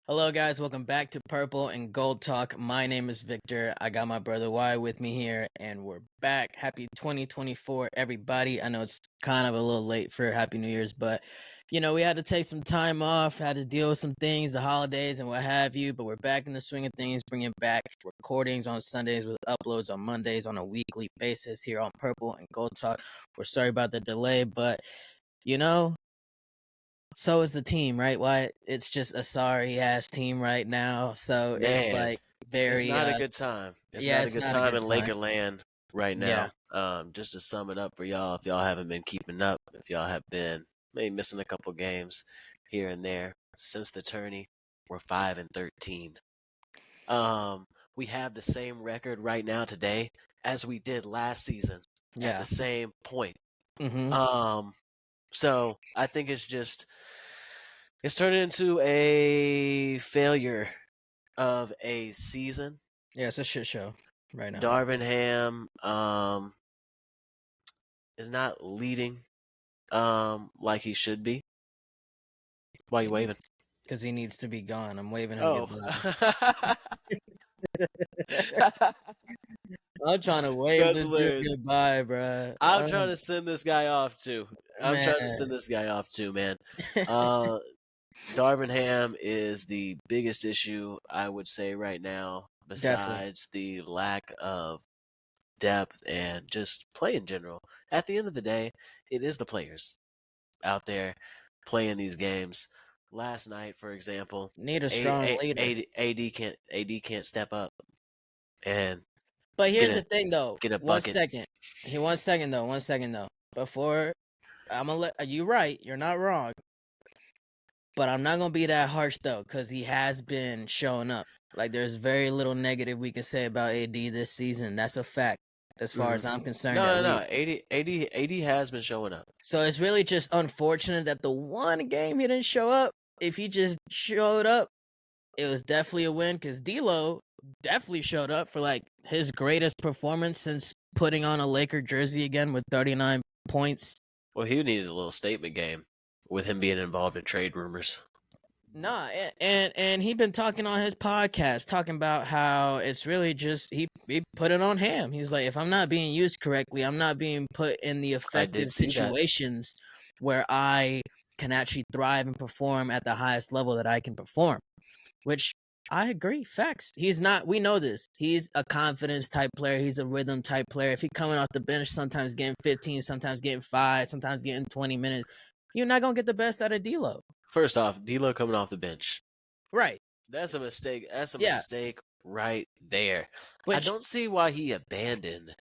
Hello, guys. Welcome back to Purple and Gold Talk. My name is Victor. I got my brother Y with me here, and we're back. Happy 2024, everybody. I know it's kind of a little late for Happy New Year's, but we had to take some time off, had to deal with some things, the holidays and what have you. But we're back in the swing of things, bringing back recordings on Sundays with uploads on Mondays on a weekly basis here on Purple and Gold Talk. We're sorry about the delay, but so is the team, right? Why it's just a sorry ass team right now. So it's Man, like it's very not a good time. It's yeah, not a it's good not a time good in time. Lakerland right Yeah. now. Just to sum it up for y'all, if y'all haven't been keeping up, if y'all have been maybe missing a couple games here and there since the tourney, we're 5-13. Um, we have the same record right now today as we did last season at the Yeah. same point. Mm-hmm. Um, so I think it's turned into a failure of a season. Yeah, it's a shit show right now. Darvin Ham is not leading like he should be. Why are you waving? Because he needs to be gone. I'm waving him Oh. goodbye. I'm trying to wave That's this dude hilarious. goodbye, bro. I'm trying to send this guy off too. I'm trying to send Man. this guy off too, man. Uh Darvin Ham is the biggest issue I would say right now, Definitely. besides the lack of depth and just play in general. At the end of the day, it is the players out there playing these games. Last night, for example, Need a strong leader. AD can't step up and But get here's a the thing though. get a One bucket. second. Hey, 1 second though. 1 second though. Before I'm gonna let you right, you're not wrong. But I'm not gonna be that harsh though, because he has been showing up. Like there's very little negative we can say about AD this season. That's a fact, as far hmm as I'm concerned, No, at no, least. no. AD has been showing up. So it's really just unfortunate that the one game he didn't show up. If he just showed up, it was definitely a win. Because D'Lo definitely showed up for like his greatest performance since putting on a Laker jersey again with 39 points. Well, he needed a little statement game with him being involved in trade rumors. Nah, and he been talking on his podcast, talking about how it's really just he put it on him. He's like, if I'm not being used correctly, I'm not being put in the I did effective see that. situations where I can actually thrive and perform at the highest level that I can perform. Which I agree, facts. He's not. We know this. He's a confidence type player. He's a rhythm type player. If he coming off the bench, sometimes getting 15, sometimes getting 5, sometimes getting 20 minutes, you're not gonna get the best out of D'Lo. First off, D'Lo coming off the bench. Right. That's a mistake. That's a Yeah. mistake right there. I Which don't see why he abandoned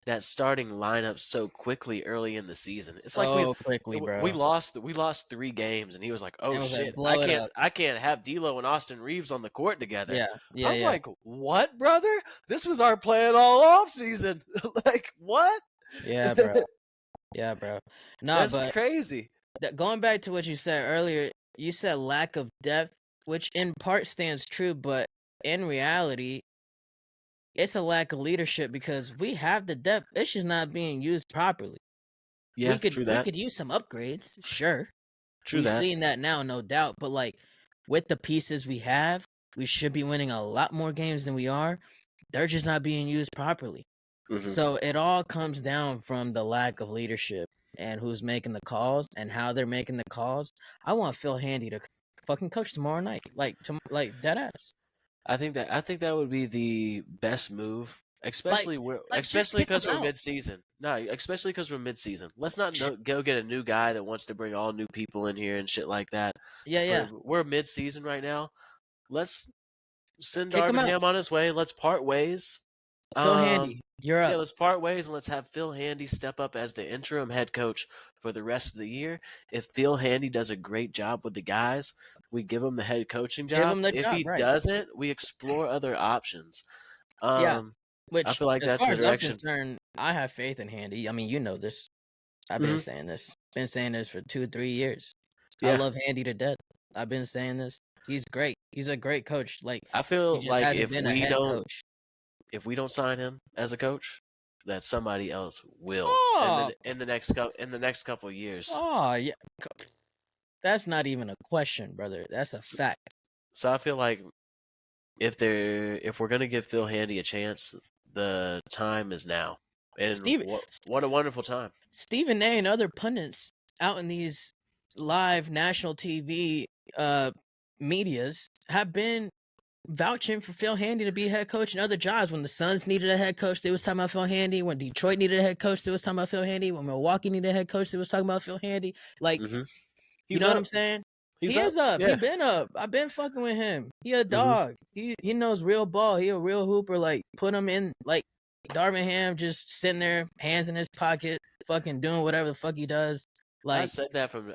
that starting lineup so quickly early in the season. It's like so quickly, we bro. lost 3 games, and he was like, "Oh And was like, shit, blow it up. I can't have D'Lo and Austin Reeves on the court together." Yeah, yeah, I'm yeah, like, "What, brother? This was our plan all off season. Like, what? yeah, bro. Yeah, bro. Nah, That's but crazy." going back to what you said earlier, you said lack of depth, which in part stands true, but in reality, it's a lack of leadership because we have the depth. It's just not being used properly. Yeah, true We that. could use some upgrades, sure. True We've that. seen that now, no doubt. But like with the pieces we have, we should be winning a lot more games than we are. They're just not being used properly. hmm So it all comes down from the lack of leadership and who's making the calls and how they're making the calls. I want Phil Handy to fucking coach tomorrow night, like dead ass. I think that would be the best move, Like, just especially kick him because we're out. mid-season. No, especially because we're mid-season. Let's not go get a new guy that wants to bring all new people in here and shit like that. Yeah, yeah. We're mid-season right now. Let's send Kick him Darvin out. Ham on his way. Let's part ways. Phil Um, Handy, you're yeah, up. let's part ways and let's have Phil Handy step up as the interim head coach for the rest of the year. If Phil Handy does a great job with the guys, we give him the head coaching Give job. him the If job, he right? doesn't, we explore other options. Yeah. Um, I Which, feel like as that's far the as I'm direction. concerned, I have faith in Handy. I mean, you know this. I've been hmm saying this. Been saying this for 2 3 years. I Yeah, love Handy to death. I've been saying this. He's great. He's a great coach. Like I he feel just like hasn't been a head coach. if we don't sign him as a coach, that somebody else will Oh, in the next couple years. oh yeah. That's not even a question, brother. That's a fact. So I feel like if we're gonna give Phil Handy a chance, the time is now. And Steve, what a wonderful time. Stephen A. and other pundits out in these live national TV medias have been vouching for Phil Handy to be head coach in other jobs. When the Suns needed a head coach, they was talking about Phil Handy. When Detroit needed a head coach, they was talking about Phil Handy. When Milwaukee needed a head coach, they was talking about Phil Handy. Like, Hmm. you He's know what up. I'm saying? He's He up. is up. He Yeah. been up. I've been fucking with him. He a Hmm. dog. He knows real ball. He a real hooper. Like, put him in, like, Darvin Ham just sitting there, hands in his pocket, fucking doing whatever the fuck he does. I Like, said that I'm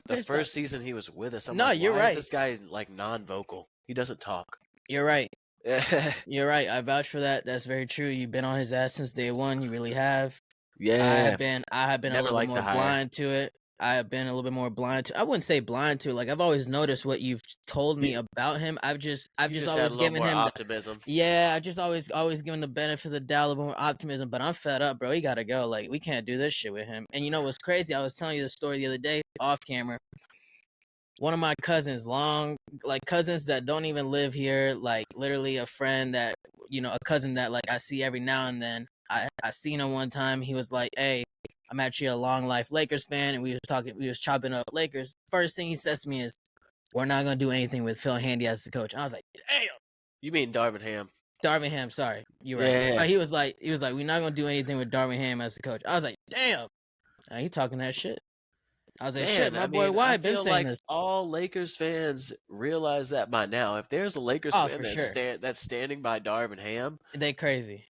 the pissed off. first season he was with us. I'm No, like, you're why is right. this guy like non-vocal? He doesn't talk. You're right. Yeah. You're right. I vouch for that. That's very true. You've been on his ass since day one. You really have. I have been a Never little bit liked more the hire. blind to it. I have been a little bit more blind to. I wouldn't say blind to. Like, I've always noticed what you've told me about him. I've just You just had a always little given more him. optimism. Yeah, I just always given the benefit of the doubt, a little more optimism. But I'm fed up, bro. He gotta go. Like, we can't do this shit with him. And you know what's crazy? I was telling you the story the other day off camera. One of my cousins, cousins that don't even live here, like literally a friend that, a cousin that like I see every now and then. I seen him one time. He was like, "Hey, I'm actually a long life Lakers fan," and we was chopping up Lakers. First thing he says to me is, "We're not gonna do anything with Phil Handy as the coach." I was like, "Damn." You mean Darvin Ham? Darvin Ham, sorry, you're right. Yeah. But he was like, "We're not gonna do anything with Darvin Ham as the coach." I was like, "Damn." He talking that shit. I was like, "Shit, Man, my I boy mean, I Y been feel saying like this." all Lakers fans realize that by now. If there's a Lakers Oh, fan for sure. that's standing by Darvin Ham, They crazy.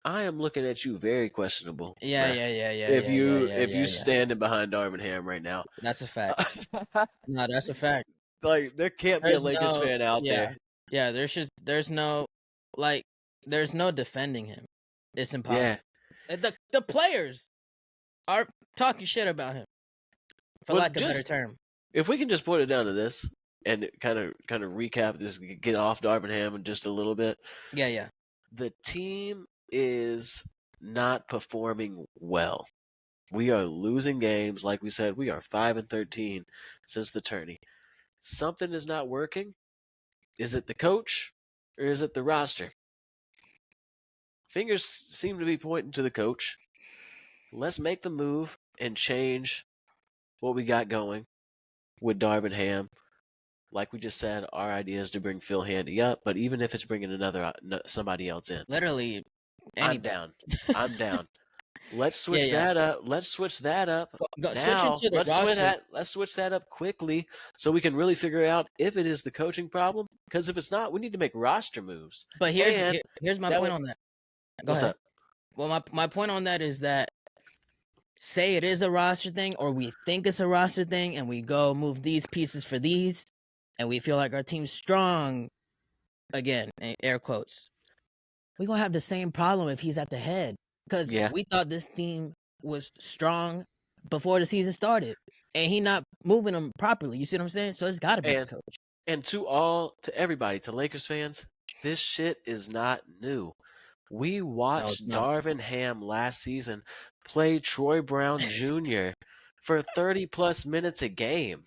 I am looking at you very questionable, Yeah, bruh. yeah, yeah, yeah, If yeah, yeah, you yeah, if yeah, you yeah. standing behind Darvin Ham right now, That's a fact. No, that's a fact. like there can't be a There's Lakers no, fan out yeah, there. yeah. There's no, like, there's no defending him. It's Yeah. impossible. The players are talking shit about him, for Well, lack of a better term. if we can just put it down to this and kind of recap this, get off Darvin Ham in just a little bit. Yeah, yeah. The team is not performing well. We are losing games. Like we said, we are 5-13 since the tourney. Something is not working. Is it the coach or is it the roster? Fingers seem to be pointing to the coach. Let's make the move and change what we got going with Darvin Ham. Like we just said, our idea is to bring Phil Handy up, but even if it's bringing somebody else in, Literally, I'm anybody. down. I'm down. Let's Yeah, switch yeah. that up. Let's switch that up Switching now. to the roster. Let's switch that up quickly so we can really figure out if it is the coaching problem. Because if it's not, we need to make roster moves. But And here's my that point would on that. Go what's ahead. up? Well, my point on that is that, say it is a roster thing, or we think it's a roster thing, and we go move these pieces for these, and we feel like our team's strong, again, air quotes, we're going to have the same problem if he's at the head. Because Yeah. we thought this team was strong before the season started, and he not moving them properly. You see what I'm saying? So it's got to be the coach. And to everybody, to Lakers fans, this shit is not new. We watched not. Darvin Ham last season play Troy Brown Jr. for 30 plus minutes a game.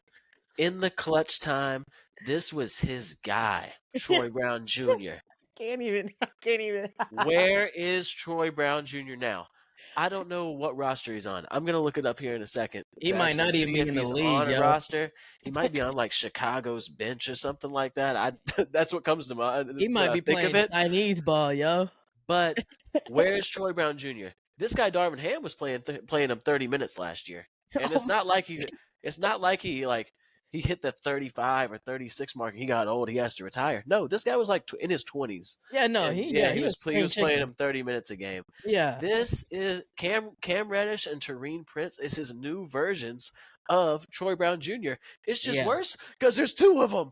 In the clutch time, this was his guy, Troy Brown Jr. I can't even. Where is Troy Brown Jr. now? I don't know what roster he's on. I'm gonna look it up here in a second He to might actually not even see be if in the he's league, on a yo. roster. He might be on like Chicago's bench or something like that. That's what comes to mind. He might be Think of playing it. Chinese ball, yo. But where is Troy Brown Jr.? This guy Darvin Ham was playing him 30 minutes last year, and it's not like he he hit the 35 or 36 mark and he got old. He has to retire. No, this guy was like in his 20s. Yeah, no, And he was he was playing chicken. him 30 minutes a game. Yeah. This is Cam Reddish and Taurean Prince is his new versions of Troy Brown Jr. It's just worse because there's two of them.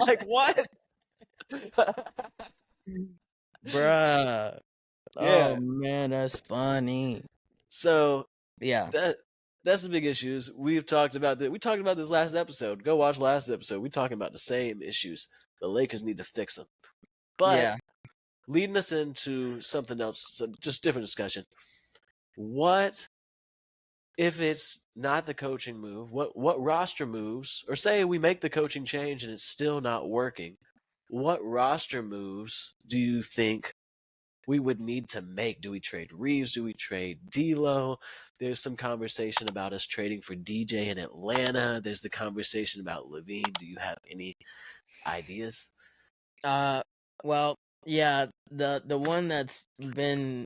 Like what? Bruh. Yeah. Oh man, that's funny. So Yeah. that's the big issues. We talked about this last episode. Go watch last episode. We're talking about the same issues. The Lakers need to fix them. But leading us into something else, just different discussion. What if it's not the coaching move, what roster moves, or say we make the coaching change and it's still not working, what roster moves do you think we would need to make? Do we trade Reeves? Do we trade D'Lo? There's some conversation about us trading for DJ in Atlanta. There's the conversation about Levine. Do you have any ideas? Well, yeah, the one that's been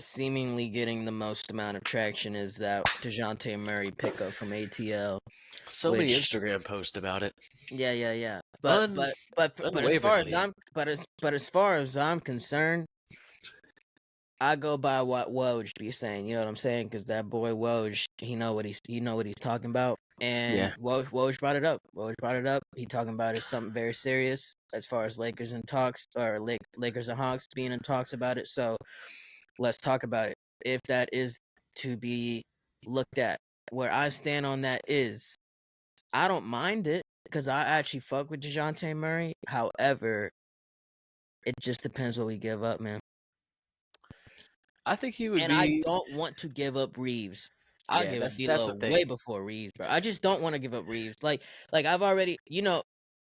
seemingly getting the most amount of traction is that DeJounte Murray pickup from ATL, So many which Instagram posts about it. yeah. Un- But as far as Unwaveringly. as far as I'm concerned, I go by what Woj be saying. You know what I'm saying? Because that boy Woj, he know what he's talking about. And Yeah. Woj brought it up. Woj brought it up. He talking about it something very serious as far as Lakers and talks or Lakers and Hawks being in talks about it. So let's talk about it. If that is to be looked at, where I stand on that is, I don't mind it because I actually fuck with DeJounte Murray. However, it just depends what we give up, man. I think he would And I be. don't want to give up Reeves. I'll Yeah, give up that's D'Lo the thing. way before Reeves, bro. I just don't want to give up Reeves. Like I've already, at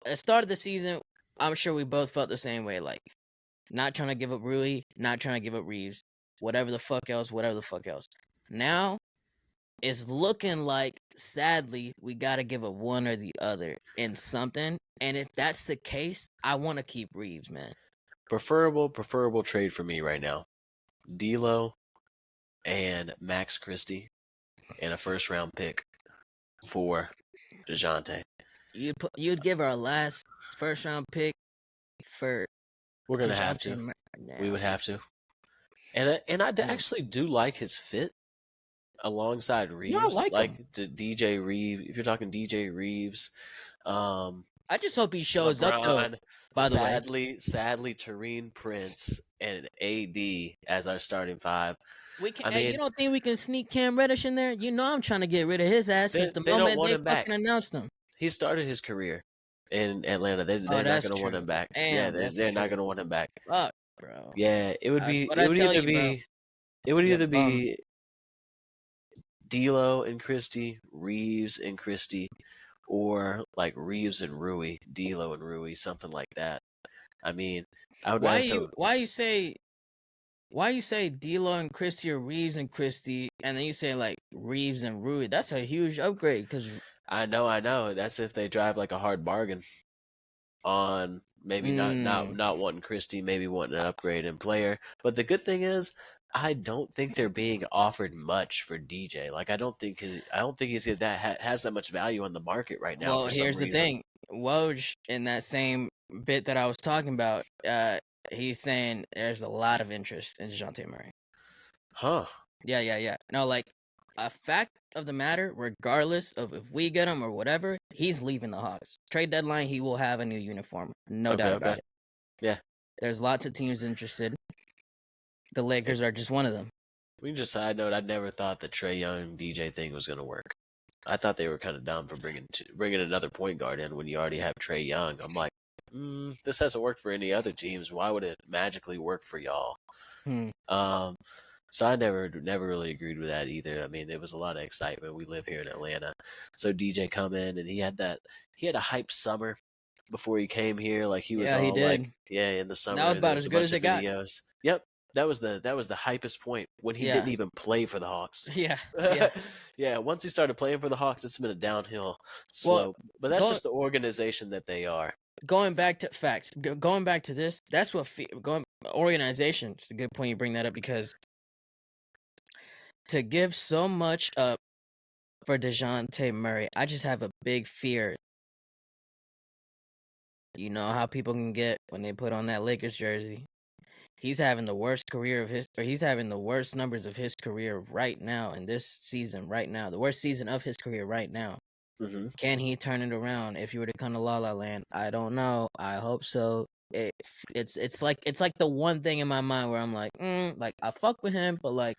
the start of the season, I'm sure we both felt the same way. Like, not trying to give up Rui, not trying to give up Reeves, whatever the fuck else. Now it's looking like, sadly, we got to give up one or the other in something. And if that's the case, I want to keep Reeves, man. Preferable trade for me right now. D'Lo and Max Christie and a first round pick for DeJounte. You'd give our last first round pick for We're gonna have DeJounte to. Murray. We would Nah, have to. And I actually do like his fit alongside no, I Reeves. like him. Like the DJ Reeves, if you're talking DJ Reeves, I just hope he shows up though. LeBron, By the way, sadly, Taurean Prince and AD as our starting five. we can. I Hey, you mean, don't think we can sneak Cam Reddish in there? You know, I'm trying to get rid of his ass since the they don't moment want they him back. fucking announced him. He started his career in Atlanta. Oh, They're not that's going to want true. him back. Yeah, Damn, that's they're not true. going to want him back. Fuck, bro. Yeah, What I tell you, bro? it would You either a bum. be D'Lo and Christie, Reeves and Christie, or like Reeves and Rui, D'Lo and Rui, something like that. I mean, I would Why rather you throw. why you say why you say D'Lo and Christie or Reeves and Christie, and then you say like Reeves and Rui? That's a huge upgrade because I know. That's if they drive like a hard bargain on maybe not wanting Christie, maybe wanting an upgrade in player. But the good thing is, I don't think they're being offered much for DJ. Like I don't think he's has that much value on the market right now well, for some here's the reason. thing. Woj in that same bit that I was talking about, he's saying there's a lot of interest in DeJounte Murray. Huh. Yeah. No, like, a fact of the matter, regardless of if we get him or whatever, he's leaving the Hawks. Trade deadline, he will have a new uniform. No doubt about it. Yeah. There's lots of teams interested. The Lakers are just one of them. We can just side note. I never thought the Trae Young DJ thing was going to work. I thought they were kind of dumb for bringing another point guard in when you already have Trae Young. I'm like, this hasn't worked for any other teams. Why would it magically work for y'all? So I never really agreed with that either. I mean, there was a lot of excitement. We live here in Atlanta, so DJ come in and he had a hype summer before he came here. Like he was Yeah, he all like, did. yeah, in the summer. That was And there about was as a good bunch as of it got. videos. Yep, that was the hypest point when he Yeah. didn't even play for the Hawks. Yeah. Yeah. Once he started playing for the Hawks, it's been a downhill slope. But that's just the organization that they are. Going back to facts, going back to this, that's what organization. It's a good point you bring that up because to give so much up for DeJounte Murray, I just have a big fear. You know how people can get when they put on that Lakers jersey. He's having the worst career of his, or he's having the worst numbers of his career right now in this season. Right now, the worst season of his career right now. Mm-hmm. Can he turn it around if you were to come to La La Land? I don't know. I hope so. It's like the one thing in my mind where I'm like, like I fuck with him, but like,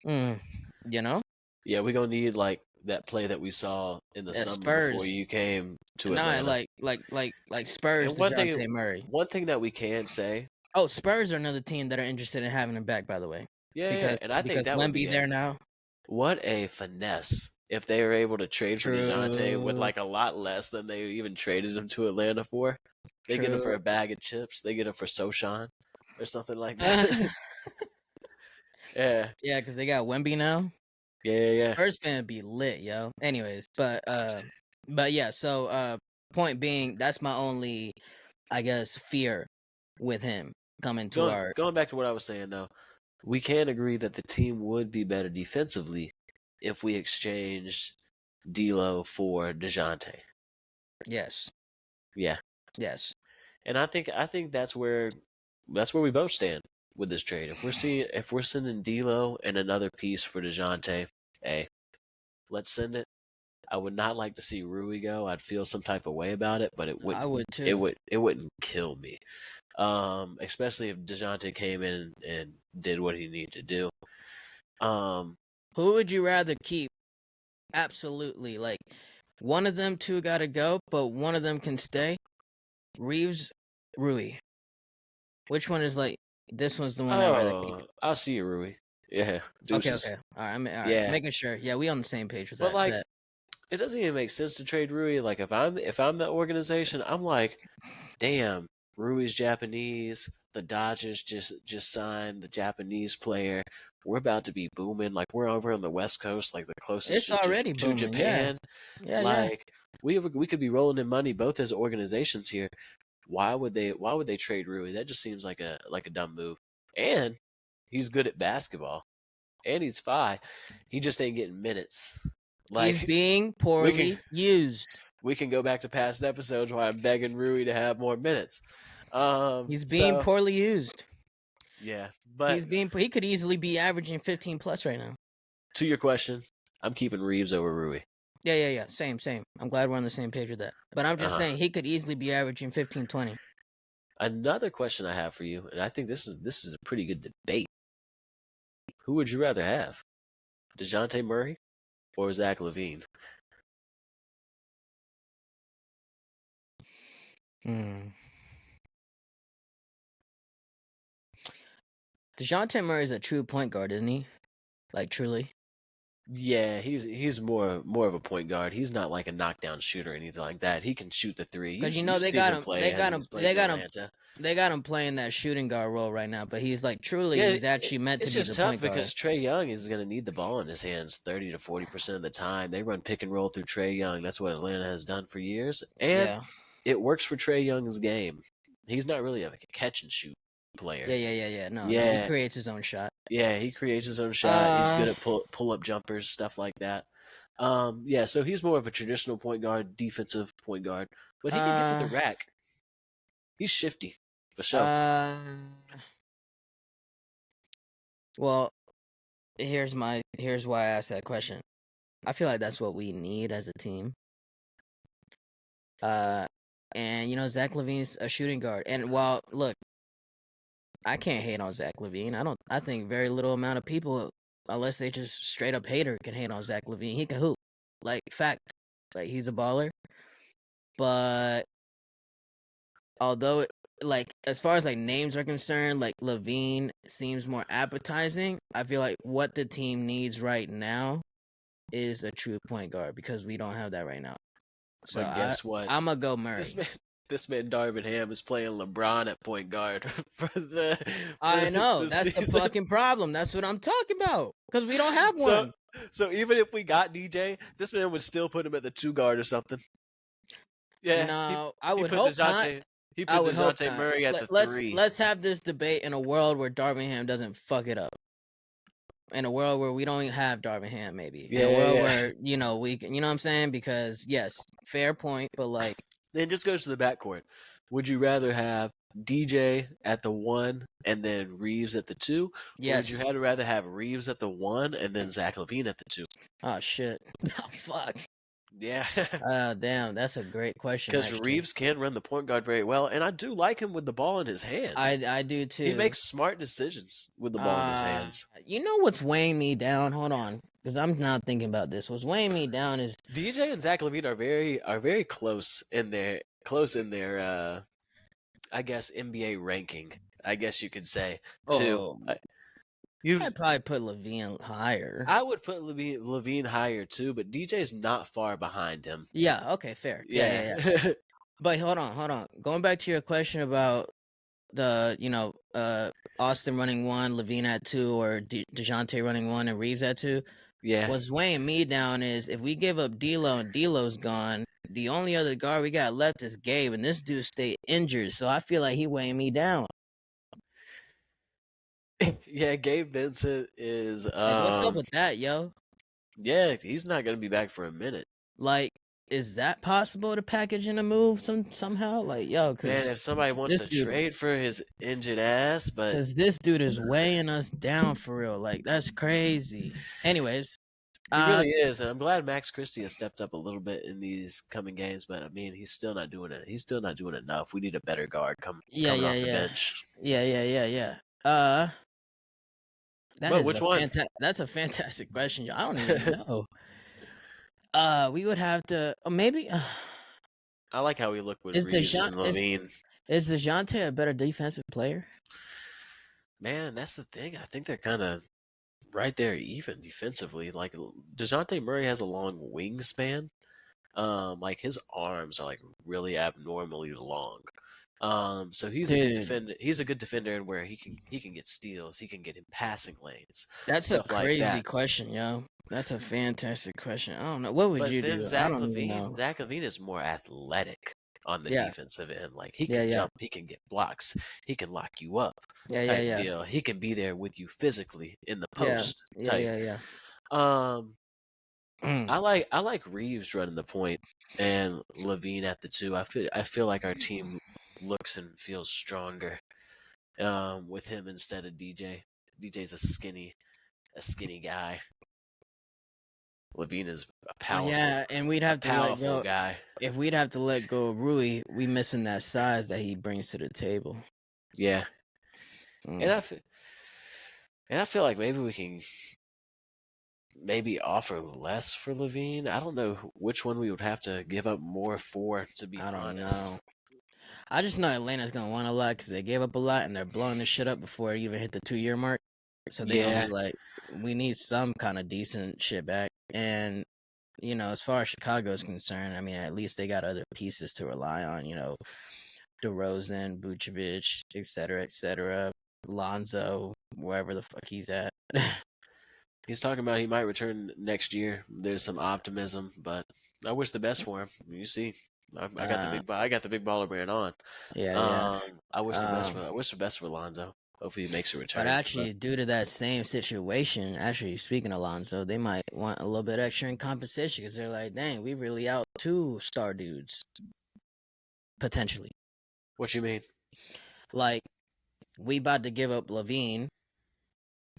you know. Yeah, we're gonna need like that play that we saw in the summer Spurs. before you came to Nah, Atlanta. like Spurs. DeJounte Murray. One thing that we can say. Oh, Spurs are another team that are interested in having him back. By the way. Yeah, and I think that would be there now. What a finesse if they were able to trade for DeJounte with True. like a lot less than they even traded him to Atlanta for. They get him for True. a bag of chips. They get him for Soshan or something like Uh, that. Yeah, yeah, because they got Wemby now. yeah. Spurs fan be lit, yo. Anyways, but yeah. So, point being, that's my only, I guess, fear with him coming to Going our. going back to what I was saying though, we can agree that the team would be better defensively if we exchanged D'Lo for Dejounte. Yes, Yeah, yes. and I think that's where we both stand with this trade. If we're sending D'Lo and another piece for Dejounte, hey, let's send it. I would not like to see Rui go. I'd feel some type of way about it, but it I wouldn't. would It too. would. It wouldn't kill me. Especially if Dejounte came in and did what he needed to do. Who would you rather keep? Absolutely. Like, one of them two got to go, but one of them can stay. Reeves, Rui. Which one is like? This one's the one I'd rather keep. I'll see you, Rui. Yeah, Okay, deuces. okay. All right, all right. Yeah, Making sure. Yeah, we on the same page with but that. like, Bet. it doesn't even make sense to trade Rui. Like, if I'm the organization, I'm like, damn, Rui's Japanese. The Dodgers just signed the Japanese player. We're about to be booming. Like, we're over on the West Coast, like the closest It's already to booming. Yeah, Japan. yeah. Like, we could be rolling in money both as organizations here. Why would they trade Rui? That just seems like a dumb move. And he's good at basketball. And he's fine. He just ain't getting minutes. He's Like, being we can poorly used. we can go back to past episodes where I'm begging Rui to have more minutes. He's being So poorly used. yeah, but He could easily be averaging 15 plus right now. to your question, I'm keeping Reeves over Rui. Yeah. Same. I'm glad we're on the same page with that. But I'm just Uh-huh. saying he could easily be averaging 15, 20. Another question I have for you, and I think this is a pretty good debate. Who would you rather have, Dejounte Murray or Zach LaVine? DeJounte Murray is a true point guard, isn't he? Like, truly. Yeah, he's more of a point guard. He's not like a knockdown shooter or anything like that. He can shoot the three. Because You've they seen got him him, play as he's played in Atlanta. they got him playing that shooting guard role right now. But he's like, truly, Yeah, he's actually meant to it's be just the tough point guard. because Trey Young is going to need the ball in his hands 30 to 40% of the time. They run pick and roll through Trey Young. That's what Atlanta has done for years, and Yeah. it works for Trey Young's game. He's not really a catch and shoot player. Yeah. No. He Yeah, creates his own shot. yeah, he creates his own shot. He's good at pull up jumpers, stuff like that. Yeah, so he's more of a traditional point guard, defensive point guard, but he can get to the rack. He's shifty, for sure. Well, here's why I asked that question. I feel like that's what we need as a team. And Zach LaVine's a shooting guard. And while look, I can't hate on Zach LaVine. I think very little amount of people, unless they just straight up hater, can hate on Zach LaVine. He can hoop. Like, fact. Like, he's a baller. But although like, as far as like names are concerned, like LaVine seems more appetizing. I feel like what the team needs right now is a true point guard because we don't have that right now. So But guess what? I'm gonna go Murray. This man Darvin Ham is playing LeBron at point guard for I know that's season. the fucking problem. That's what I'm talking about because we don't have one. So even if we got DJ, this man would still put him at the 2 guard or something. Yeah, No, I would put hope not. He I put would hope DeJounte not. Murray at the Let's 3. let's have this debate in a world where Darvin Ham doesn't fuck it up. In a world where we don't even have Darvin Ham, maybe. In a world where we can, you know what I'm saying? Because yes, fair point, but like, then just goes to the backcourt. Would you rather have DJ at the 1 and then Reeves at the 2? Or would you rather have Reeves at the 1 and then Zach LaVine at the 2? Oh shit! Oh fuck! Yeah. Damn, that's a great question. Because Reeves can run the point guard very well, and I do like him with the ball in his hands. I do too. He makes smart decisions with the ball in his hands. You know what's weighing me down? Hold on, because I'm not thinking about this. What's weighing me down is DJ and Zach LaVine are very close in their I guess NBA ranking. I guess you could say too. You, I'd probably put Levine higher. I would put Levine higher too, but DJ's not far behind him. Yeah. Okay. Fair. Yeah. Yeah. Yeah. Yeah. But hold on. Going back to your question about the Austin running 1, Levine at 2, or DeJounte running 1 and Reeves at 2. Yeah. What's weighing me down is if we give up D'Lo and D'Lo's gone, the only other guard we got left is Gabe, and this dude stayed injured, so I feel like he weighing me down. Yeah, Gabe Vincent is Like, what's up with that, yo? yeah, he's not gonna be back for a minute. Like, is that possible to package in a move somehow? Like, yo, Man, because if somebody wants to trade for his injured ass, but this dude is weighing us down for real. Like, that's crazy. Anyways, he really is, and I'm glad Max Christie has stepped up a little bit in these coming games. But I mean, he's still not doing it. He's still not doing enough. We need a better guard coming off the bench. Yeah. Which one? That's a fantastic question. I don't even know. We would have to maybe. I like how we look with Reeves and Levine. Is DeJounte a better defensive player? Man, that's the thing. I think they're kind of right there even defensively. Like DeJounte Murray has a long wingspan. Like his arms are like really abnormally long. So he's a good defender. He's a good defender in where he can get steals, he can get in passing lanes. That's stuff a crazy like that. question, yo. That's a fantastic question. I don't know. What would you do? Zach Levine is more athletic on the defensive end. Like he can jump, he can get blocks, he can lock you up. Deal. He can be there with you physically in the post. I like Reeves running the point and Levine at the 2. I feel like our team looks and feels stronger with him instead of DJ. DJ's a skinny guy. Levine is a powerful. And we'd have to let go. Guy. If we'd have to let go of Rui, we missing that size that he brings to the table. Yeah, and I feel like maybe we can offer less for Levine. I don't know which one we would have to give up more for, to be honest. Know. I just know Atlanta's gonna want a lot because they gave up a lot and they're blowing this shit up before it even hit the 2-year mark. So they gonna be like, we need some kind of decent shit back. And as far as Chicago is concerned, I mean, at least they got other pieces to rely on. DeRozan, Vucevic, etc., Lonzo, wherever the fuck he's at. He's talking about he might return next year. There's some optimism, but I wish the best for him. You see, I got the big baller brand on. I wish the best for Lonzo. Hopefully he makes a return. But actually, due to that same situation, speaking of Lonzo, they might want a little bit extra in compensation because they're like, dang, we really out 2 star dudes. Potentially. What you mean? Like, we about to give up Levine,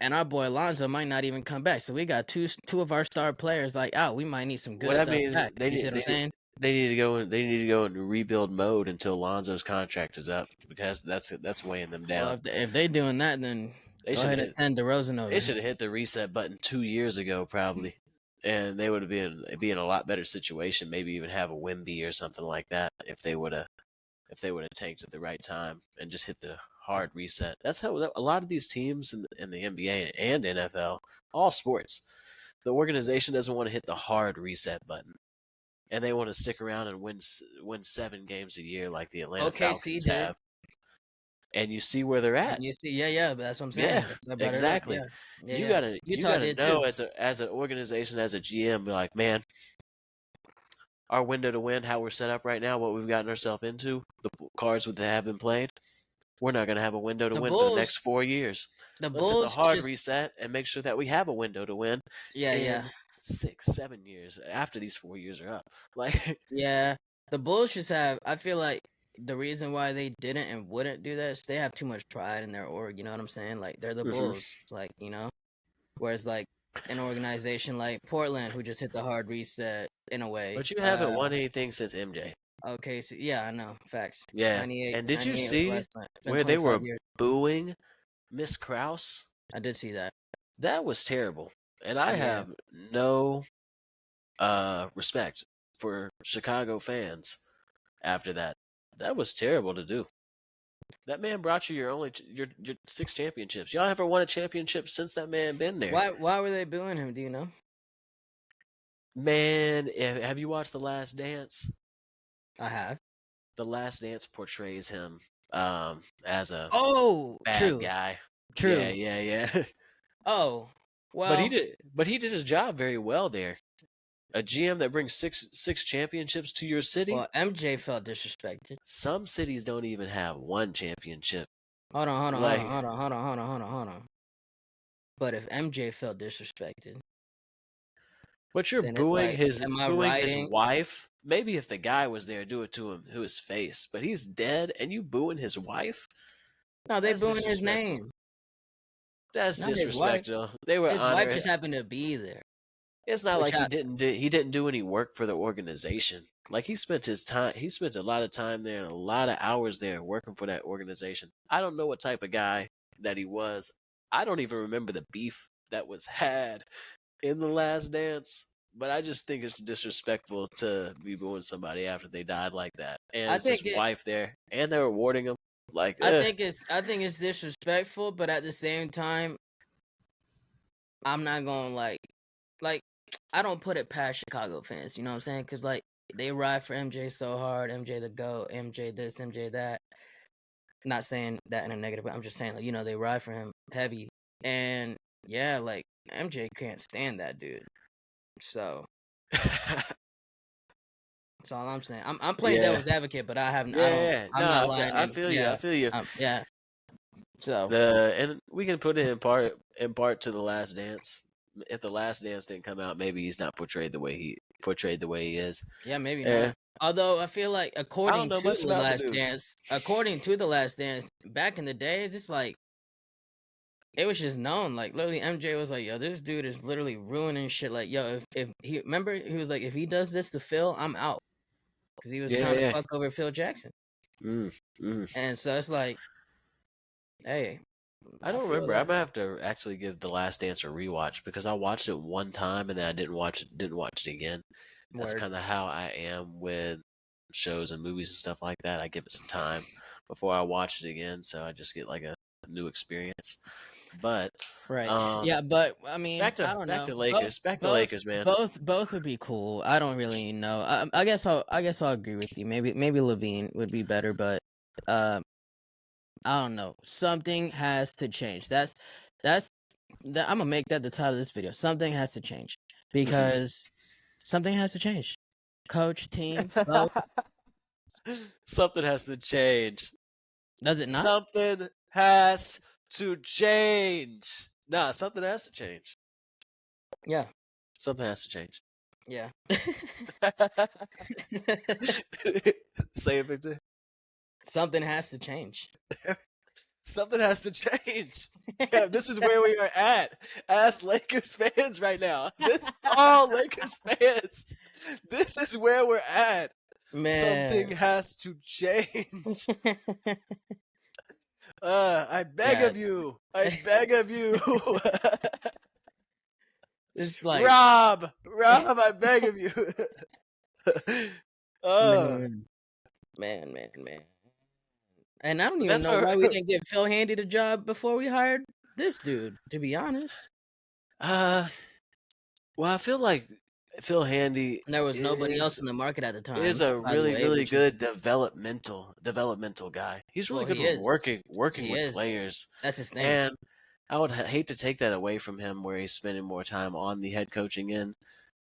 and our boy Lonzo might not even come back. So we got two of our star players like out. We might need some good stuff back. You see what I'm saying? They need to go. They need to go into rebuild mode until Lonzo's contract is up because that's weighing them down. Well, if they doing that, then they should send DeRozan over. They should have hit the reset button 2 years ago, probably, and they would have be in a lot better situation. Maybe even have a Wemby or something like that if they would have tanked at the right time and just hit the hard reset. That's how a lot of these teams in the NBA and NFL, all sports, the organization doesn't want to hit the hard reset button. And they want to stick around and win 7 games a year like the Atlanta Falcons have. And you see where they're at. You see, but that's what I'm saying. Yeah, exactly. You gotta know as an organization, as a GM, be like, man, our window to win, how we're set up right now, what we've gotten ourselves into, the cards that have been played, we're not going to have a window to win for the next 4 years. Let's hit the hard reset and make sure that we have a window to win. 6-7 years after these 4 years are up. The Bulls just have. I feel like the reason why they didn't and wouldn't do that is they have too much pride in their org. You know what I'm saying? Like they're the Bulls. Like whereas like an organization like Portland who just hit the hard reset in a way. But you haven't won anything since MJ. Okay, so I know facts. Yeah, and did you see where they were booing Miss Krause? I did see that. That was terrible. And I have no respect for Chicago fans after that. That was terrible to do. That man brought you your 6 championships. Y'all ever won a championship since that man been there? Why were they booing him? Do you know? Man, have you watched The Last Dance? I have. The Last Dance portrays him as a Oh, bad true, guy. Yeah, true. yeah, yeah. Oh, But he well, did but he did his job very well there. A GM that brings six championships to your city. well, MJ felt disrespected. Some cities don't even have one championship. Hold on, hold on, hold on, Like, hold on, hold on, hold on, hold on, hold on. But if MJ felt disrespected, but you're then it's like, am I booing his writing? wife. Maybe if the guy was there, do it to his face. But he's dead, and you booing his wife. No, they That's booing his disrespectful. name, That's not his wife. disrespectful. They were His wife honoring. just happened to be there, It's not which like I he didn't do any work for the organization. Like he spent a lot of time there and a lot of hours there working for that organization. I don't know what type of guy that he was. I don't even remember the beef that was had in The Last Dance. But I just think it's disrespectful to be booing somebody after they died like that. And I it's his think it. wife there, and they're rewarding him. Like, I think it's disrespectful, but at the same time, I'm not gonna like I don't put it past Chicago fans. You know what I'm saying? Because like they ride for MJ so hard, MJ the GOAT, MJ this, MJ that. Not saying that in a negative way. I'm just saying like they ride for him heavy, and yeah, like MJ can't stand that dude. So that's all I'm saying. I'm playing yeah, devil's advocate, but I haven't. I don't. yeah. I'm No, not lying. I And feel you. I yeah, feel you. yeah. So And we can put it in part to The Last Dance. If The Last Dance didn't come out, maybe he's not portrayed the way he is. yeah, maybe And not. Although I feel like I don't according know to much the about the Last dude. Dance, back in the days, it's like it was just known. Like literally, MJ was like, "Yo, this dude is literally ruining shit." Like, yo, if he remember, he was like, "If he does this to Phil, I'm out," because he was Yeah, trying to yeah. fuck over Phil Jackson. Mm, mm. And so it's like, hey, I I don't feel remember. I that. might have to actually give The Last Dance a rewatch because I watched it one time and then I didn't watch it again. That's Word. kind of how I am with shows and movies and stuff like that. I give it some time before I watch it again, so I just get like a new experience. But Right. um, Yeah, but I mean, I don't back know. to Lakers. Back to Lakers, man. Both would be cool. I don't really know. I guess I'll agree with you. Maybe Levine would be better, but uh, I don't know. Something has to change. That's that. I'm gonna make that the title of this video. Something has to change because something has to change. Coach, team, both. Something has to change. Does it not? Something has to change. Nah, something has to change. Yeah. Something has to change. Yeah. Say it, Victor. Something has to change. Something has to change. Yeah, this is where we are at as Lakers fans right now. This all Lakers fans. This is where we're at. Something Man. has to change. I beg Yeah. of you. I beg of you. It's like Rob, I beg of you. uh, man, man. And I don't even that's know what. why we didn't give Phil Handy the job before we hired this dude, to be honest. Uh, well, I feel like Phil Handy There was nobody else is in the market at the is time, a by the way, really which is good developmental guy. He's really well, good he with is. working He with is. players, That's his thing. and I would hate to take that away from him, where he's spending more time on the head coaching end.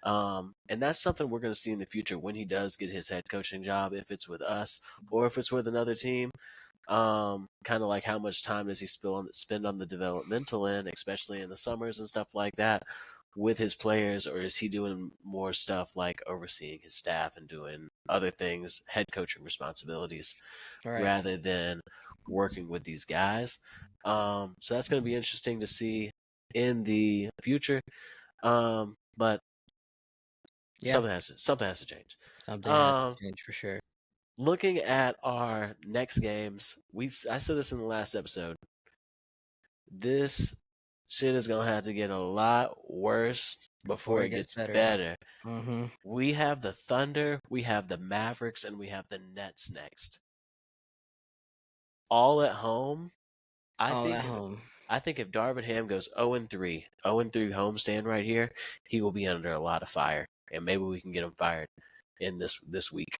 And that's something we're going to see in the future when he does get his head coaching job, if it's with us or if it's with another team. Kind of like how much time does he spend on the developmental end, especially in the summers and stuff like that, with his players, or is he doing more stuff like overseeing his staff and doing other things, head coaching responsibilities, All right. rather than working with these guys? So that's going to be interesting to see in the future. But Yeah. something has to change. Something has to Um, change for sure. Looking at our next games, I said this in the last episode. This shit is gonna have to get a lot worse Before before it it gets gets better. better. Mm-hmm. We have the Thunder, we have the Mavericks, and we have the Nets next. all at home. All at home. I think if Darvin Ham goes 0-3, 0-3 homestand right here, he will be under a lot of fire, and maybe we can get him fired in this week.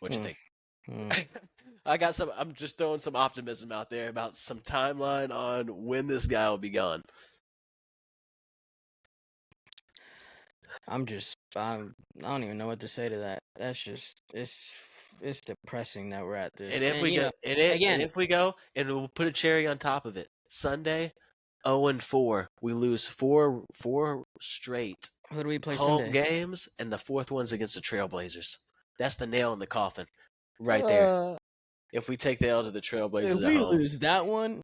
What you think? I'm just throwing some optimism out there about some timeline on when this guy will be gone. I don't even know what to say to that. That's just it's depressing that we're at this. And if And we you go, know, and again, if we go, and we'll put a cherry on top of it. Sunday, 0-4. We lose four straight who do we play home Sunday? games, and the fourth one's against the Trailblazers. That's the nail in the coffin, right there. If we take the L to the If Trailblazers at we home, lose that one,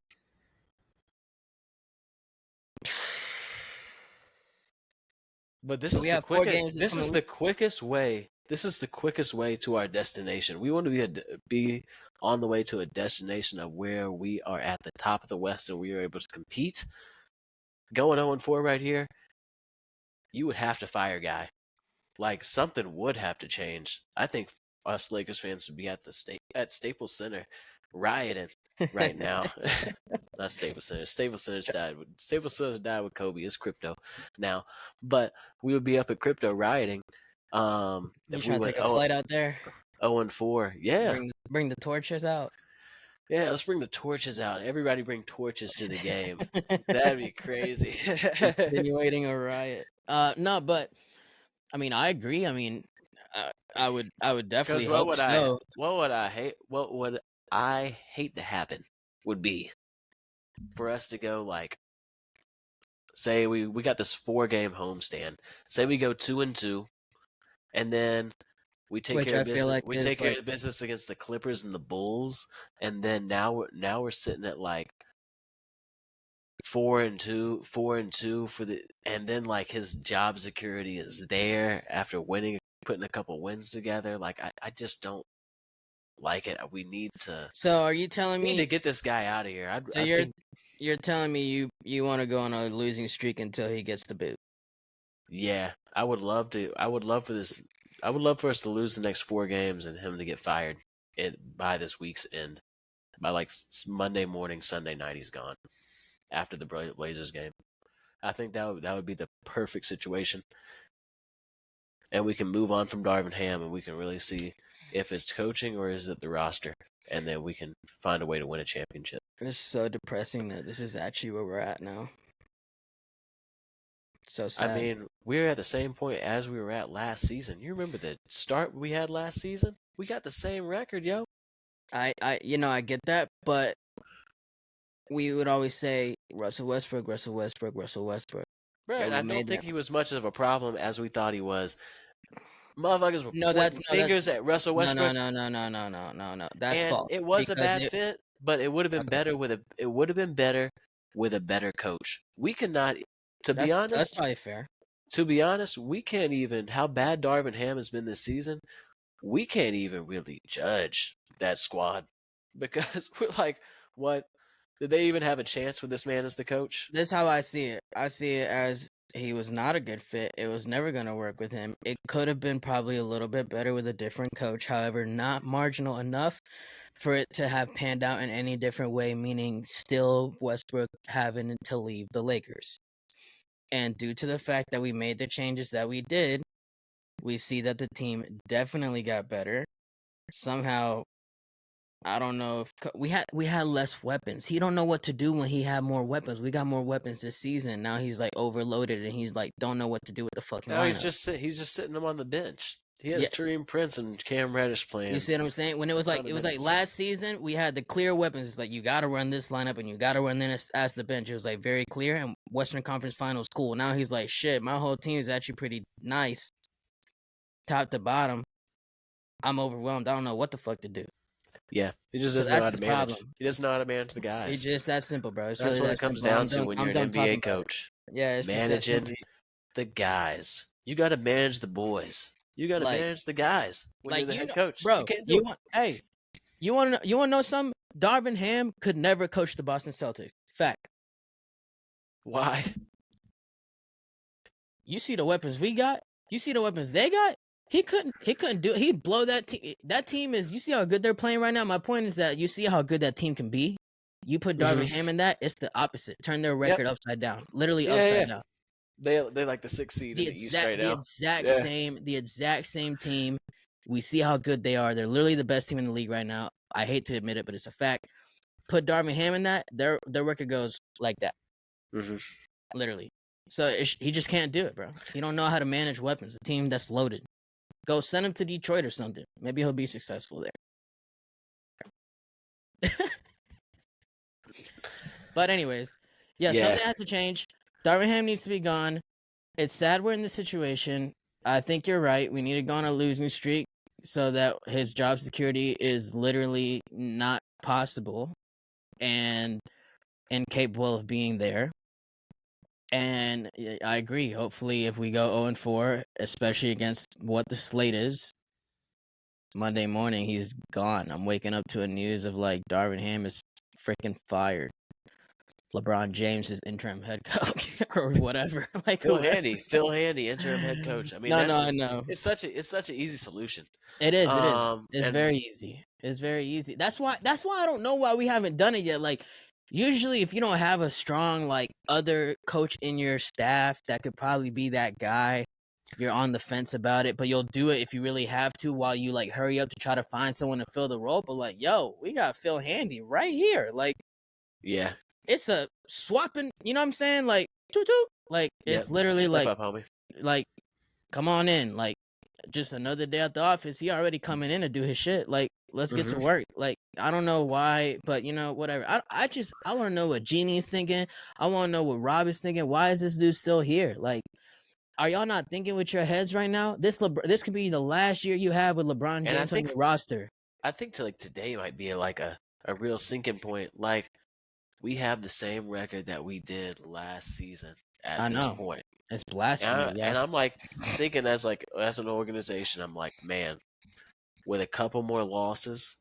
but this is we the have 4 quickest. games this This is coming the week. quickest way. This is the quickest way to our destination. We want to be on the way to a destination of where we are at the top of the West and we are able to compete. Going 0-4 right here, you would have to fire a guy. Like something would have to change. I think us Lakers fans would be at Staples Center rioting right now. Not Staples Center. Staples Center died with Kobe. It's crypto now, but we would be up at crypto rioting. You If we trying to went take a flight out there? 0-4, yeah, Bring the torches out. yeah. Let's bring the torches out. Everybody bring torches to the game. That'd be crazy. Insinuating a riot. No, but I mean, I agree. I mean, I would definitely Because hope so. what would I hate to happen would be for us to go like, say we got this 4-game homestand. Say we go 2-2, and then we take Which care I of feel business. like We is take care like of business against the Clippers and the Bulls, and then now we're sitting at like 4-2 for the, and then like his job security is there after winning, putting a couple wins together. Like I just don't like it. We need to So are you telling me get this guy out of here. so I think you're telling me you want to go on a losing streak until he gets the boot? yeah, I would love to. I would love for us to lose the next 4 games and him to get fired by this week's end. By like Monday morning, Sunday night, he's gone after the Blazers game. I think that would be the perfect situation, and we can move on from Darvin Ham, and we can really see if it's coaching or is it the roster, and then we can find a way to win a championship. It's so depressing that this is actually where we're at now. So sad. I mean, we're at the same point as we were at last season. You remember the start we had last season? We got the same record, yo. I get that, but we would always say Russell Westbrook. Right, and I don't think he was much of a problem as we thought he was. Motherfuckers were pointing fingers at Russell Westbrook. No. That's and false. it was a bad fit, but it would have been better with a better coach. We cannot, to be honest. That's probably fair. To be honest, we can't even, how bad Darvin Ham has been this season, we can't even really judge that squad because we're like, what? Did they even have a chance with this man as the coach? This is how I see it. I see it as he was not a good fit. It was never going to work with him. It could have been probably a little bit better with a different coach. However, not marginal enough for it to have panned out in any different way, meaning still Westbrook having to leave the Lakers. And due to the fact that we made the changes that we did, we see that the team definitely got better. Somehow, I don't know if we had less weapons. He don't know what to do when he had more weapons. We got more weapons this season. Now he's like overloaded and he's like don't know what to do with the fucking Now lineup. he's just sitting him on the bench. He has Taurean Prince and Cam Reddish playing. You see what I'm saying? When it was like last season, we had the clear weapons. It's like you got to run this lineup and you got to run this as the bench. It was like very clear. And Western Conference Finals, cool. Now he's like, shit, my whole team is actually pretty nice, top to bottom. I'm overwhelmed. I don't know what the fuck to do. Yeah, he just doesn't know how to manage. He doesn't know how to manage the guys. It's just that simple, bro. It's That's really what it comes down to when you're an NBA coach. Yeah, it's managing the guys. You got to manage the boys. You got to manage the guys when you're the head coach. Bro, you can't do it. You want to know something? Darvin Ham could never coach the Boston Celtics. Fact. Why? You see the weapons we got? You see the weapons they got? He couldn't do it. He'd blow that team. That team is. You see how good they're playing right now. My point is that you see how good that team can be. You put Darvin Ham in that, it's the opposite. Turn their Yep. record upside down. Literally Yeah, yeah. upside down. They're like the 6th seed in the East right now. Yeah. The exact same team. We see how good they are. They're literally the best team in the league right now. I hate to admit it, but it's a fact. Put Darvin Ham in that, their record goes like that. Mm-hmm. Literally. So he just can't do it, bro. He don't know how to manage weapons. A team that's loaded. Go send him to Detroit or something. Maybe he'll be successful there. But anyways, something has to change. Darvin Ham needs to be gone. It's sad we're in this situation. I think you're right. We need to go on a losing streak so that his job security is literally not possible and incapable of being there. And I agree. Hopefully, if we go 0-4, especially against what the slate is, Monday morning, he's gone. I'm waking up to a news of like Darvin Ham is freaking fired. LeBron James is interim head coach or whatever. Like Phil whoever. Handy, interim head coach. I mean, I know. It's such an easy solution. It is. It's and very easy. It's very easy. That's why I don't know why we haven't done it yet. Like usually if you don't have a strong like other coach in your staff that could probably be that guy, you're on the fence about it, but you'll do it if you really have to while you like hurry up to try to find someone to fill the role. But like, yo, we got Phil Handy right here. Like, yeah, it's a swapping, you know what I'm saying? Like, toot toot. Like, it's literally Step like, up, homie. like, come on in. Like, just another day at the office. He already coming in to do his shit. Like, let's get to work. Like, I don't know why, but you know, whatever. I want to know what Jeannie is thinking. I want to know what Rob is thinking. Why is this dude still here? Like, are y'all not thinking with your heads right now? This could be the last year you have with LeBron James on your roster. I think today might be like a real sinking point. Like, we have the same record that we did last season at this point. It's blasphemy, and I'm like thinking as an organization, I'm like, man, with a couple more losses,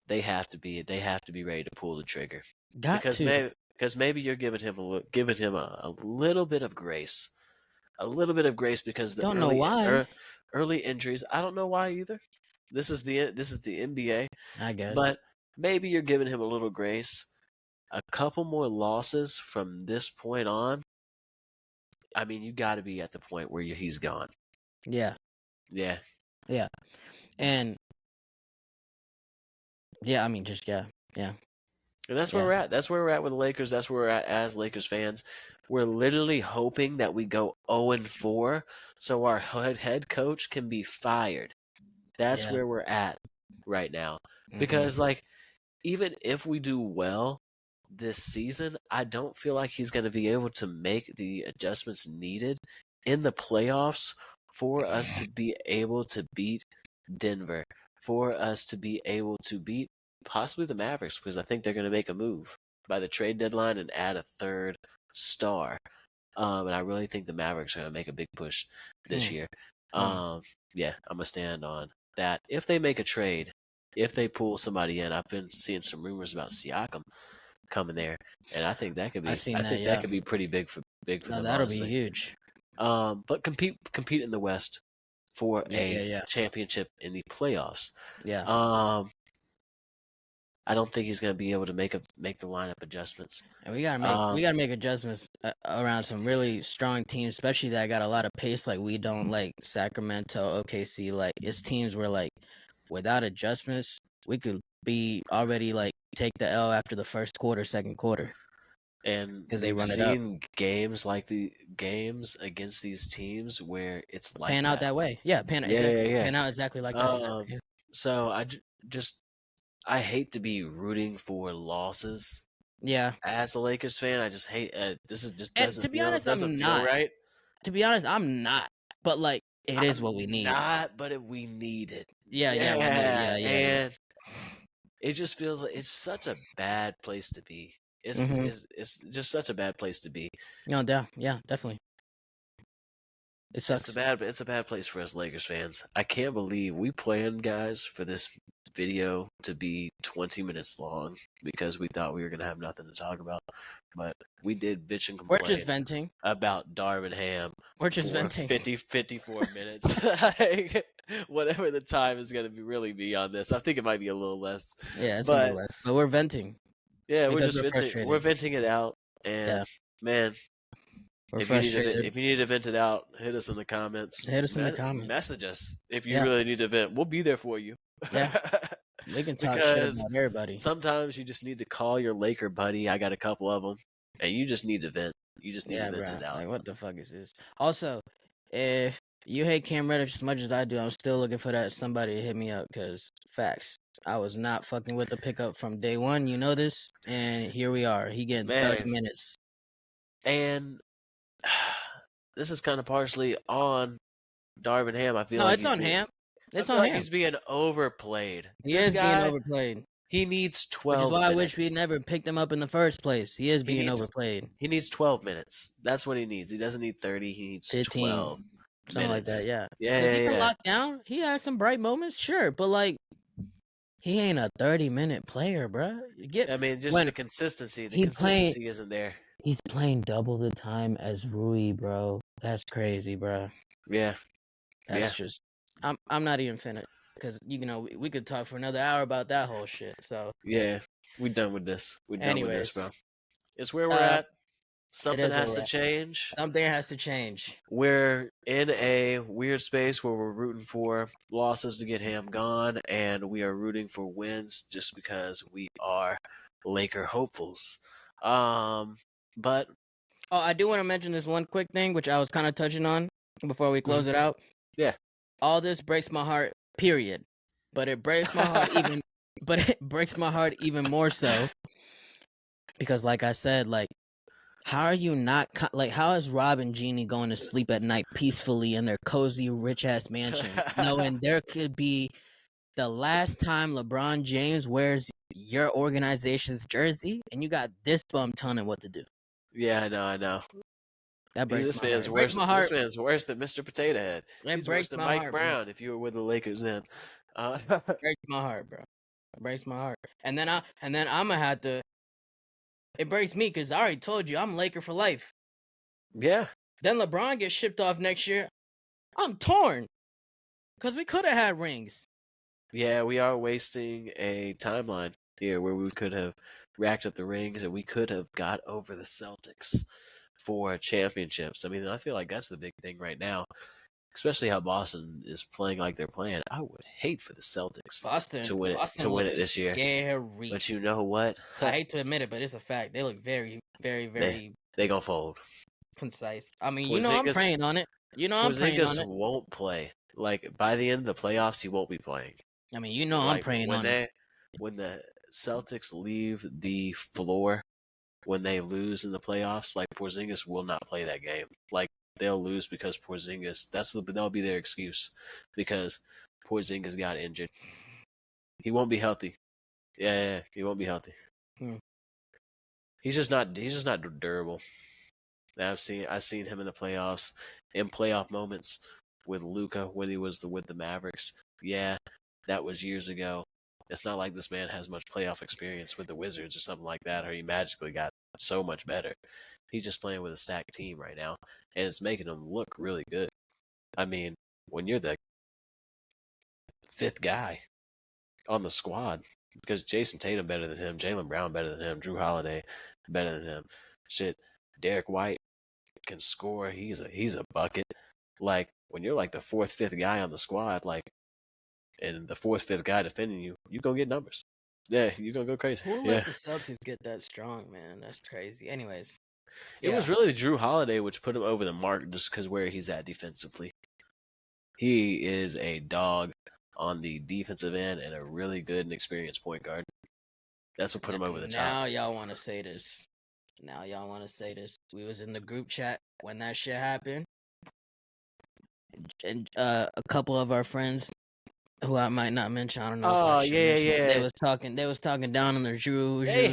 they have to be ready to pull the trigger. Because maybe you're giving him a little bit of grace. A little bit of grace because the early injuries. I don't know why either. This is the NBA, I guess. But maybe you're giving him a little grace. A couple more losses from this point on. I mean, you got to be at the point where he's gone. Yeah. Yeah. Yeah. And yeah, I mean, just yeah. And that's where we're at. That's where we're at with the Lakers. That's where we're at as Lakers fans. We're literally hoping that we go 0-4 so our head coach can be fired. That's where we're at right now. Because, like, even if we do well this season, I don't feel like he's going to be able to make the adjustments needed in the playoffs for us to be able to beat Denver, for us to be able to beat possibly the Mavericks, because I think they're going to make a move by the trade deadline and add a third star. And I really think the Mavericks are going to make a big push this year. Yeah, I'm going to stand on that. If they make a trade, if they pull somebody in, I've been seeing some rumors about Siakam coming there, and I think that could be that could be pretty big for them. That'll be huge. But compete in the West for a championship in the playoffs. Yeah. I don't think he's going to be able to make the lineup adjustments. And we gotta make adjustments around some really strong teams, especially that got a lot of pace. Like we don't, like Sacramento, OKC. Like it's teams where like without adjustments, we could be already like take the L after the first quarter, second quarter. And because they run it up. Games like the games against these teams where it's like pan out that way. Yeah, pan out exactly like that. So I hate to be rooting for losses. Yeah. As a Lakers fan, I just hate this. Is just doesn't. To be honest, I'm not. Right. To be honest, I'm not. But like, it is what we need. Not, but we need it. Yeah. And it just feels like it's such a bad place to be. It's just such a bad place to be. No, yeah, definitely. It sucks. It's a bad place for us Lakers fans. I can't believe we planned, guys, for this video to be 20 minutes long because we thought we were gonna have nothing to talk about. But we did bitch and We're complain just venting. about Darvin Ham We're just for venting. 54 minutes. Like, whatever the time is going to be really be on this. I think it might be a little less. Yeah, it's gonna be But less. But we're venting. yeah, we're Because just we're venting. frustrated. We're venting it out. And Yeah. man, We're if you frustrated. need to vent it out, hit us in the comments. Hit us in the comments. Message us if you Yeah. really need to vent. We'll be there for you. Yeah. We can talk shit Because about everybody. sometimes you just need to call your Laker buddy. I got a couple of them, and you just need to vent. You just need Yeah, to vent bro. it out. Like, what the fuck is this? Also, if you hate Cam Reddish as much as I do, I'm still looking for that somebody to hit me up. Cause facts, I was not fucking with the pickup from day one. You know this, and here we are. He getting 30 minutes. And this is kind of partially on Darvin Ham. I feel No, like it's on Ham. It's on like Ham. he's being overplayed. He This is being guy, overplayed. he needs Which 12 is why I minutes. wish we never picked him up in the first place. He is being needs- overplayed. He needs 12 minutes. That's what he needs. He doesn't need 30. He needs 15, 12 something minutes. like that. Yeah. Yeah, Because he yeah, been yeah. locked down. He had some bright moments, sure, but like, he ain't a 30-minute player, bro. I mean, just when the consistency. The he consistency isn't there. He's playing double the time as Rui, bro. That's crazy, bro. Yeah. That's just. I'm not even finna, because you know we could talk for another hour about that whole shit. So Yeah, we done with this. We done with this, Anyways, bro. It's where we're at. Something is where has we're to at. change. Something has to change. We're in a weird space where we're rooting for losses to get Ham gone, and we are rooting for wins just because we are Laker hopefuls. But Oh, I do want to mention this one quick thing, which I was kind of touching on before we close it out. Yeah. All this breaks my heart. Period. But it breaks my heart even. But it breaks my heart even more so because, like I said, like, how are you not like? How is Rob and Jeannie going to sleep at night peacefully in their cozy, rich ass mansion, knowing there could be the last time LeBron James wears your organization's jersey, and you got this bum telling what to do? Yeah, I know. That breaks This my man's heart. worse. Breaks my heart. This man's worse than Mr. Potato Head. It He's worse breaks than my Mike heart, Brown if you were with the Lakers then. Breaks my heart, bro. It breaks my heart. And then I'm gonna have to. It breaks me because I already told you I'm Laker for life. Yeah. Then LeBron gets shipped off next year. I'm torn because we could have had rings. Yeah, we are wasting a timeline here where we could have racked up the rings and we could have got over the Celtics for championships. I mean, I feel like that's the big thing right now, especially how Boston is playing like they're playing. I would hate for the Celtics to win it this year. Scary. But you know what? I hate to admit it, but it's a fact. They look very, very, very they gonna fold. Concise. I mean, Porzingis, I'm praying on it. I'm praying on it. Won't play. Like, by the end of the playoffs, he won't be playing. I mean, I'm praying on it. When the Celtics leave the floor, when they lose in the playoffs, like, Porzingis will not play that game. Like, they'll lose because Porzingis, that'll be their excuse, because Porzingis got injured. He won't be healthy. Yeah, he won't be healthy. He's just not durable. I've seen him in the playoffs, in playoff moments with Luka when he was with the Mavericks. Yeah, that was years ago. It's not like this man has much playoff experience with the Wizards or something like that, or he magically got so much better. He's just playing with a stacked team right now, and it's making him look really good. I mean, when you're the fifth guy on the squad, because Jason Tatum better than him, Jaylen Brown better than him, Jrue Holiday better than him. Shit, Derek White can score. He's a bucket. Like, when you're like the fourth, fifth guy on the squad, like, and the fourth, fifth guy defending you, you gonna get numbers. Yeah, you gonna go crazy. Who let the Celtics get that strong, man? That's crazy. Anyways, it was really Jrue Holiday which put him over the mark just because where he's at defensively. He is a dog on the defensive end and a really good and experienced point guard. That's what put him over the top. Now y'all want to say this. We was in the group chat when that shit happened, and a couple of our friends, who I might not mention, I don't know. Oh, yeah. They was talking down on the Jrue. They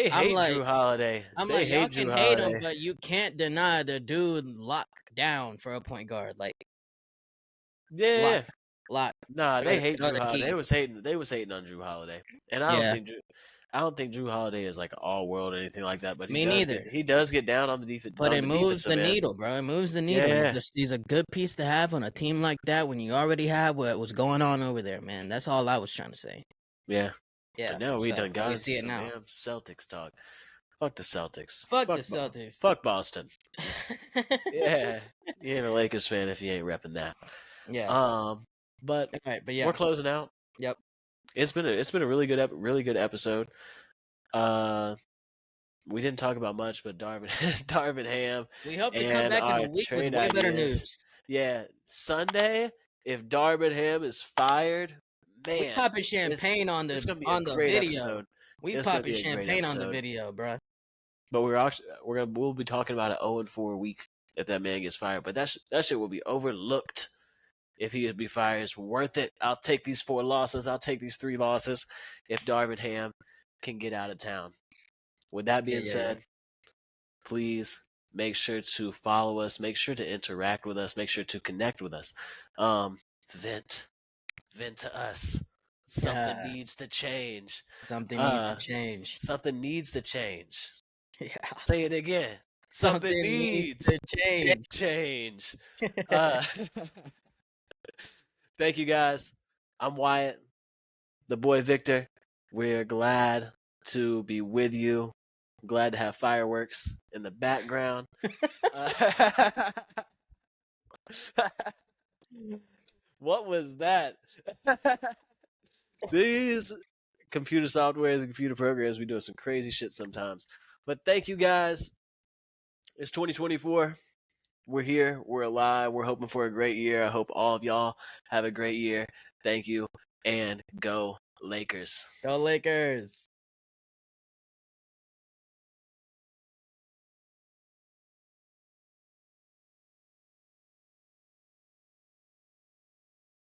hate Jrue Holiday. Y'all can hate him, but you can't deny the dude locked down for a point guard. Like, yeah. a lot. Nah, they hate Throw Drew the Holiday. key. They was hating on Drew Holiday, and Yeah, I don't think Drew Holiday is like all world or anything like that. But me neither. he does get down But on it the moves defensive the end. needle, bro. It moves the needle. Yeah, He's a good piece to have on a team like that when you already have what was going on over there, man. That's all I was trying to say. yeah. Yeah. But now we So done now got we into see it some now. damn Celtics talk. Fuck the Celtics. Fuck the Celtics. Fuck Boston. Yeah, you ain't a Lakers fan if you ain't repping that. Yeah. But All right, but we're yeah. closing out. Yep. It's been a really good episode. Uh, we didn't talk about much, but Darvin Darvin Ham We hope to come and back in a our week with trade way better ideas. news. Yeah, Sunday, if Darvin Ham is fired, We man, popping it's champagne it's gonna be a on the great video. episode. We It's gonna popping be a great champagne on the episode. video, bro. But we'll be talking about an 0-4 week if that man gets fired. But that shit will be overlooked if he would be fired. It's worth it. I'll take these 4 losses. I'll take these 3 losses if Darvin Ham can get out of town. With that being Yeah. said, please make sure to follow us. Make sure to interact with us. Make sure to connect with us. Vent to us. Something Yeah. needs to change. Something needs to change. Something needs to change. Yeah. Say it again. Something needs to change. change. Thank you guys. I'm Wyatt, the boy Victor. We're glad to be with you. Glad to have fireworks in the background. What was that? These computer softwares and computer programs, we do some crazy shit sometimes. But thank you guys. It's 2024. We're here. We're alive. We're hoping for a great year. I hope all of y'all have a great year. Thank you. And go Lakers. Go Lakers.